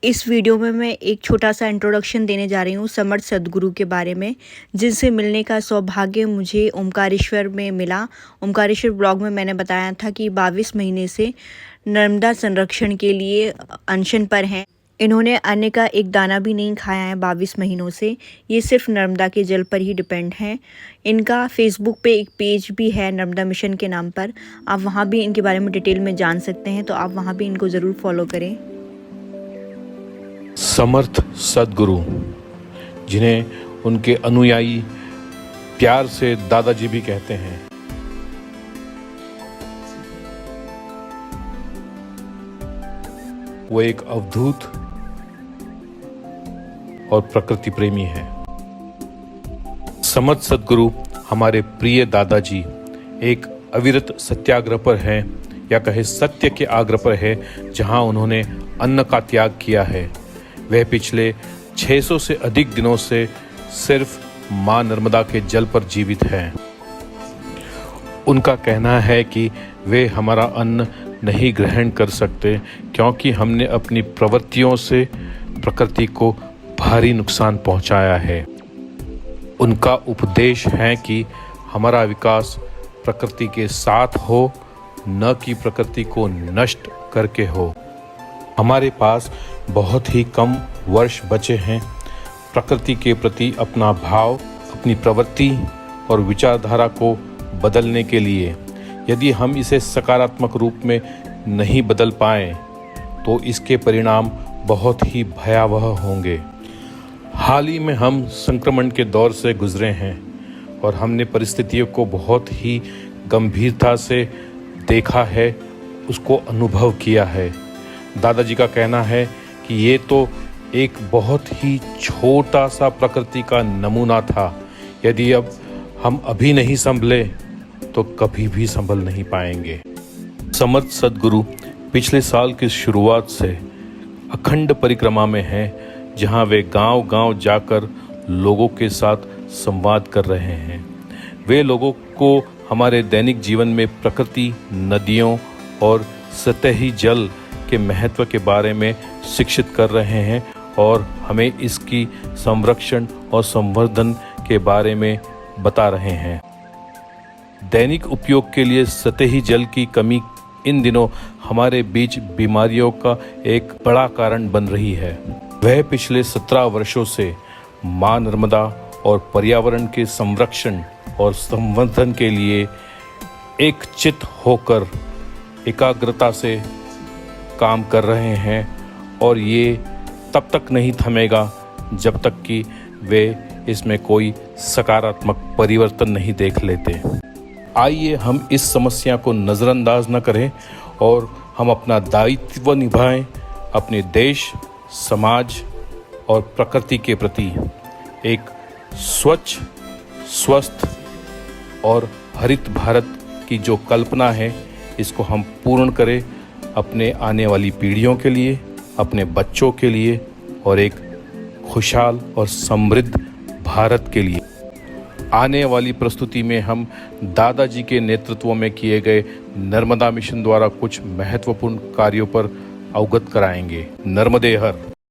इस वीडियो में मैं एक छोटा सा इंट्रोडक्शन देने जा रही हूँ समर्थ सद्गुरु के बारे में, जिनसे मिलने का सौभाग्य मुझे ओमकारेश्वर में मिला। ओमकारेश्वर ब्लॉग में मैंने बताया था कि 22 महीने से नर्मदा संरक्षण के लिए अनशन पर हैं। इन्होंने अन्न का एक दाना भी नहीं खाया है 22 महीनों से। ये सिर्फ नर्मदा के जल पर ही डिपेंड हैं। इनका फेसबुक पे एक पेज भी है नर्मदा मिशन के नाम पर। आप वहाँ भी इनके बारे में डिटेल में जान सकते हैं, तो आप वहाँ भी इनको ज़रूर फॉलो करें। समर्थ सद्गुरु, जिन्हें उनके अनुयायी प्यार से दादाजी भी कहते हैं, वो एक अवधूत और प्रकृति प्रेमी है। समर्थ सद्गुरु हमारे प्रिय दादाजी एक अविरत सत्याग्रह पर हैं, या कहे सत्य के आग्रह पर है, जहां उन्होंने अन्न का त्याग किया है। वह पिछले 600 से अधिक दिनों से सिर्फ मां नर्मदा के जल पर जीवित हैं। उनका कहना है कि वे हमारा अन्न नहीं ग्रहण कर सकते, क्योंकि हमने अपनी प्रवृत्तियों से प्रकृति को भारी नुकसान पहुंचाया है। उनका उपदेश है कि हमारा विकास प्रकृति के साथ हो, न कि प्रकृति को नष्ट करके हो। हमारे पास बहुत ही कम वर्ष बचे हैं। प्रकृति के प्रति अपना भाव, अपनी प्रवृत्ति और विचारधारा को बदलने के लिए यदि हम इसे सकारात्मक रूप में नहीं बदल पाएं, तो इसके परिणाम बहुत ही भयावह होंगे। हाल ही में हम संक्रमण के दौर से गुजरे हैं और हमने परिस्थितियों को बहुत ही गंभीरता से देखा है, उसको अनुभव किया है। दादाजी का कहना है कि ये तो एक बहुत ही छोटा सा प्रकृति का नमूना था। यदि अब हम अभी नहीं संभले तो कभी भी संभल नहीं पाएंगे। समर्थ सद्गुरु पिछले साल की शुरुआत से अखंड परिक्रमा में हैं, जहां वे गांव-गांव जाकर लोगों के साथ संवाद कर रहे हैं। वे लोगों को हमारे दैनिक जीवन में प्रकृति, नदियों और सतही जल के महत्व के बारे में शिक्षित कर रहे हैं और हमें इसकी संरक्षण और संवर्धन के बारे में बता रहे हैं। दैनिक उपयोग के लिए सतही जल की कमी इन दिनों हमारे बीच बीमारियों का एक बड़ा कारण बन रही है। वह पिछले 17 वर्षों से मां नर्मदा और पर्यावरण के संरक्षण और संवर्धन के लिए एक चित होकर एकाग्रता से काम कर रहे हैं, और ये तब तक नहीं थमेगा जब तक कि वे इसमें कोई सकारात्मक परिवर्तन नहीं देख लेते। आइए हम इस समस्या को नज़रअंदाज न करें और हम अपना दायित्व निभाएं, अपने देश, समाज और प्रकृति के प्रति एक स्वच्छ, स्वस्थ और हरित भारत की जो कल्पना है, इसको हम पूर्ण करें अपने आने वाली पीढ़ियों के लिए, अपने बच्चों के लिए और एक खुशहाल और समृद्ध भारत के लिए। आने वाली प्रस्तुति में हम दादाजी के नेतृत्व में किए गए नर्मदा मिशन द्वारा कुछ महत्वपूर्ण कार्यों पर अवगत कराएंगे। नर्मदे हर।